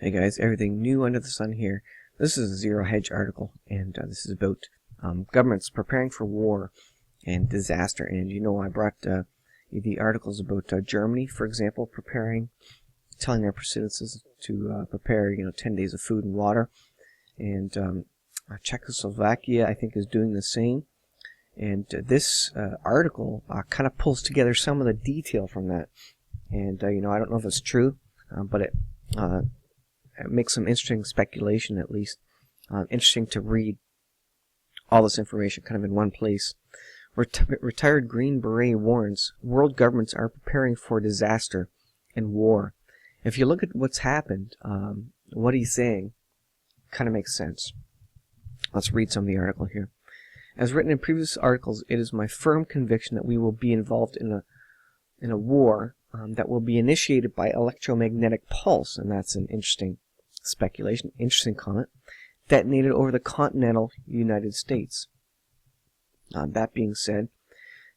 Hey guys, everything new under the sun here. This is a Zero Hedge article, and this is about governments preparing for war and disaster. And I brought the articles about Germany, for example, telling their citizens to prepare 10 days of food and water. And Czechoslovakia, I think, is doing the same. And this article kind of pulls together some of the detail from that. And, I don't know if it's true, but it makes some interesting speculation, at least. Interesting to read all this information kind of in one place. Retired Green Beret warns world governments are preparing for disaster and war. If you look at what's happened, what he's saying kind of makes sense. Let's read some of the article here. As written in previous articles, it is my firm conviction that we will be involved in a war that will be initiated by electromagnetic pulse, and that's an interesting speculation, interesting comment, detonated over the continental United States. That being said,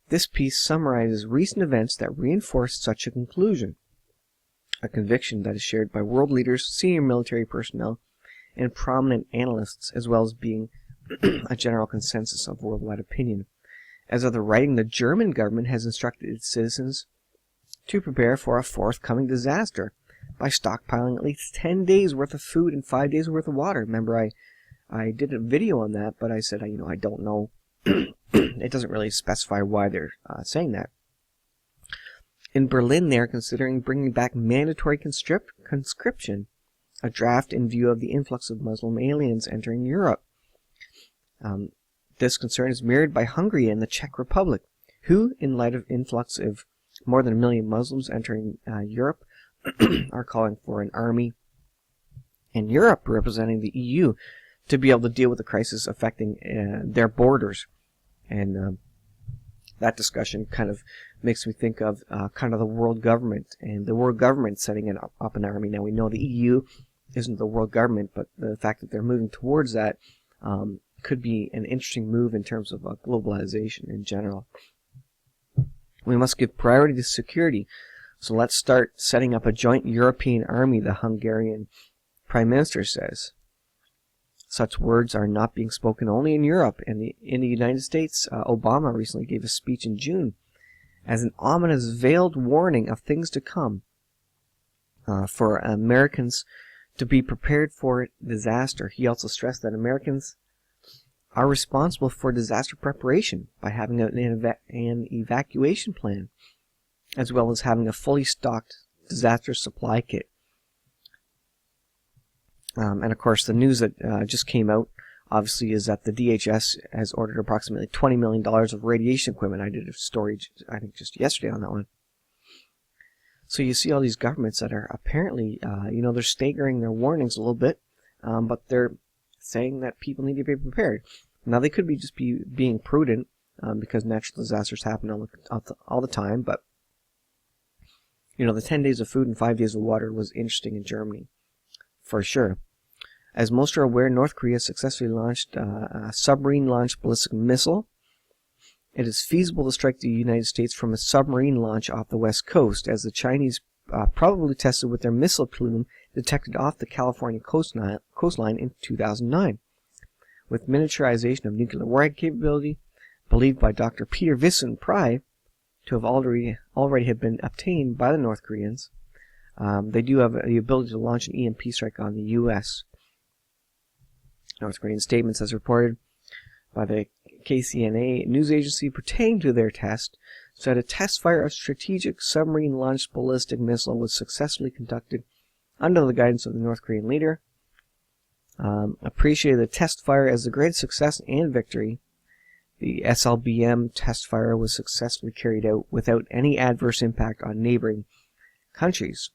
this piece summarizes recent events that reinforce such a conclusion, a conviction that is shared by world leaders, senior military personnel, and prominent analysts, as well as being a general consensus of worldwide opinion. As of the writing, the German government has instructed its citizens to prepare for a forthcoming disaster by stockpiling at least 10 days worth of food and 5 days worth of water. Remember, I did a video on that, but I said, I don't know. It doesn't really specify why they're saying that. In Berlin, they're considering bringing back mandatory conscription, a draft in view of the influx of Muslim aliens entering Europe. This concern is mirrored by Hungary and the Czech Republic, who, in light of influx of more than 1 million Muslims entering Europe, are calling for an army in Europe representing the EU to be able to deal with the crisis affecting their borders. And that discussion kind of makes me think of kind of the world government, and the world government setting up an army. Now, we know the EU isn't the world government, but the fact that they're moving towards that could be an interesting move in terms of globalization in general. We must give priority to security, so let's start setting up a joint European army, the Hungarian Prime Minister says. Such words are not being spoken only in Europe. And in the United States, Obama recently gave a speech in June as an ominous veiled warning of things to come for Americans to be prepared for disaster. He also stressed that Americans are responsible for disaster preparation by having an evacuation plan, as well as having a fully stocked disaster supply kit. And of course, the news that just came out, obviously, is that the DHS has ordered approximately $20 million of radiation equipment. I did a story, I think, just yesterday on that one. So you see all these governments that are apparently, they're staggering their warnings a little bit, but they're saying that people need to be prepared. Now, they could just be being prudent because natural disasters happen all the time, but the 10 days of food and 5 days of water was interesting in Germany, for sure. As most are aware, North Korea successfully launched a submarine-launched ballistic missile. It is feasible to strike the United States from a submarine launch off the west coast, as the Chinese probably tested with their missile plume detected off the California coastline in 2009. With miniaturization of nuclear warhead capability, believed by Dr. Peter Visson-Pry to have already have been obtained by the North Koreans, they do have the ability to launch an EMP strike on the U.S. North Korean statements, as reported by the KCNA news agency pertaining to their test, said a test fire of strategic submarine-launched ballistic missile was successfully conducted under the guidance of the North Korean leader. Appreciated the test fire as a great success and victory. The SLBM test fire was successfully carried out without any adverse impact on neighboring countries.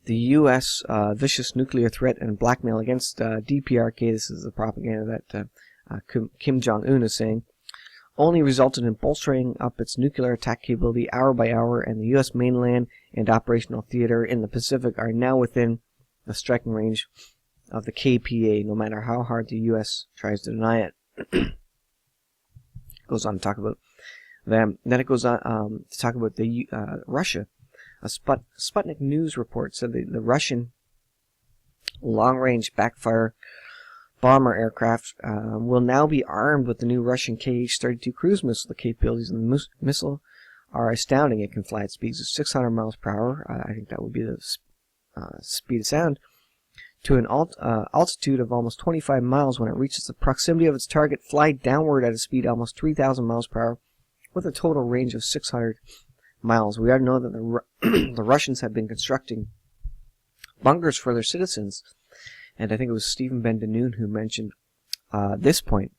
The U.S. Vicious nuclear threat and blackmail against DPRK, this is the propaganda that Kim Jong-un is saying, only resulted in bolstering up its nuclear attack capability hour by hour, and the U.S. mainland and operational theater in the Pacific are now within the striking range of the KPA, no matter how hard the U.S. tries to deny it. Goes on to talk about them. Then it goes on to talk about Russia. A Sputnik News report said that the Russian long-range backfire bomber aircraft will now be armed with the new Russian Kh-32 cruise missile. The capabilities of the missile are astounding. It can fly at speeds of 600 miles per hour. I think that would be the speed of sound, to an altitude of almost 25 miles. When it reaches the proximity of its target, fly downward at a speed almost 3,000 miles per hour, with a total range of 600 miles. We already know that the Russians have been constructing bunkers for their citizens, and I think it was Stephen Ben-Danoon who mentioned this point.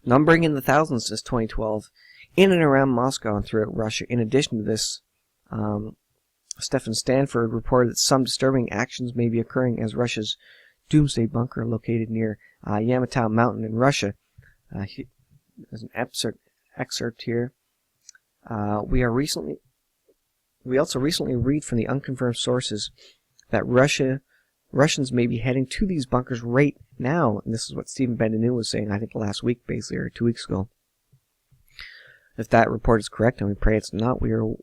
Numbering in the thousands since 2012, in and around Moscow and throughout Russia. In addition to this, Stefan Stanford reported that some disturbing actions may be occurring as Russia's Doomsday Bunker, located near Yamantau Mountain in Russia. There's an excerpt here. We also recently read from the unconfirmed sources that Russians may be heading to these bunkers right now. And this is what Stephen Ben-Danoon was saying, I think last week, basically, or 2 weeks ago. If that report is correct, and we pray it's not, we're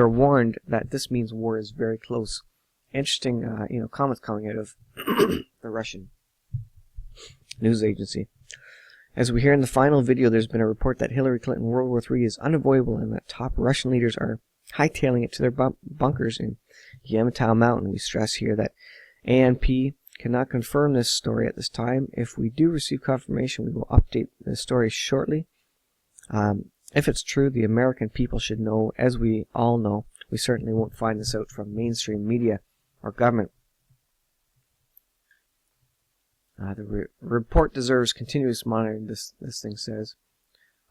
warned that this means war is very close. Interesting, comments coming out of the Russian news agency. As we hear in the final video, there's been a report that Hillary Clinton World War III is unavoidable, and that top Russian leaders are hightailing it to their bunkers in Yamantau Mountain. We stress here that ANP cannot confirm this story at this time. If we do receive confirmation, we will update the story shortly. If it's true, the American people should know. As we all know, we certainly won't find this out from mainstream media or government. The report deserves continuous monitoring, this thing says.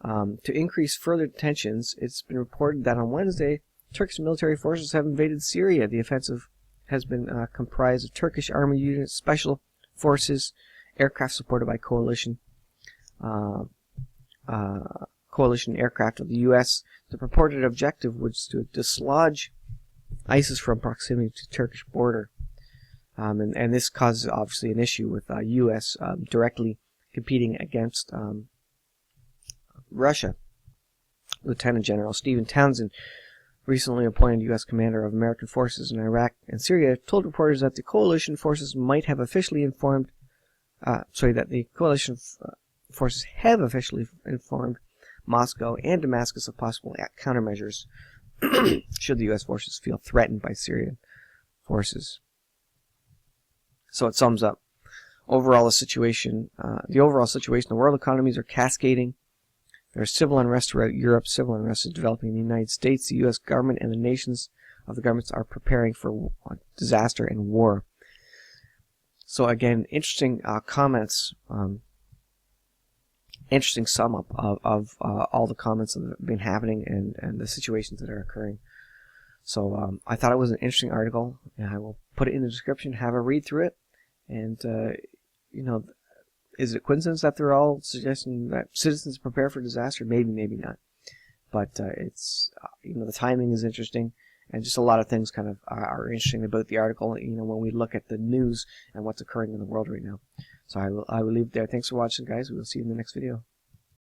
To increase further tensions, it's been reported that on Wednesday, Turkish military forces have invaded Syria. The offensive has been comprised of Turkish army units, special forces, aircraft supported by coalition aircraft of the U.S. The purported objective was to dislodge ISIS from proximity to the Turkish border. And this causes, obviously, an issue with U.S. Directly competing against Russia. Lieutenant General Stephen Townsend, recently appointed U.S. commander of American forces in Iraq and Syria, told reporters that the coalition forces might have officially informed Moscow and Damascus of possible countermeasures should the U.S. forces feel threatened by Syrian forces. So it sums up the overall situation. The world economies are cascading. There's civil unrest throughout Europe. Civil unrest is developing in the United States. The U.S. government and the nations of the governments are preparing for disaster and war. So again, interesting comments. Interesting sum up of all the comments that have been happening and the situations that are occurring. So I thought it was an interesting article, and I will put it in the description. Have a read through it, and is it a coincidence that they're all suggesting that citizens prepare for disaster? Maybe, maybe not. But it's the timing is interesting, and just a lot of things kind of are interesting about the article. When we look at the news and what's occurring in the world right now. So I will leave it there. Thanks for watching, guys. We'll see you in the next video.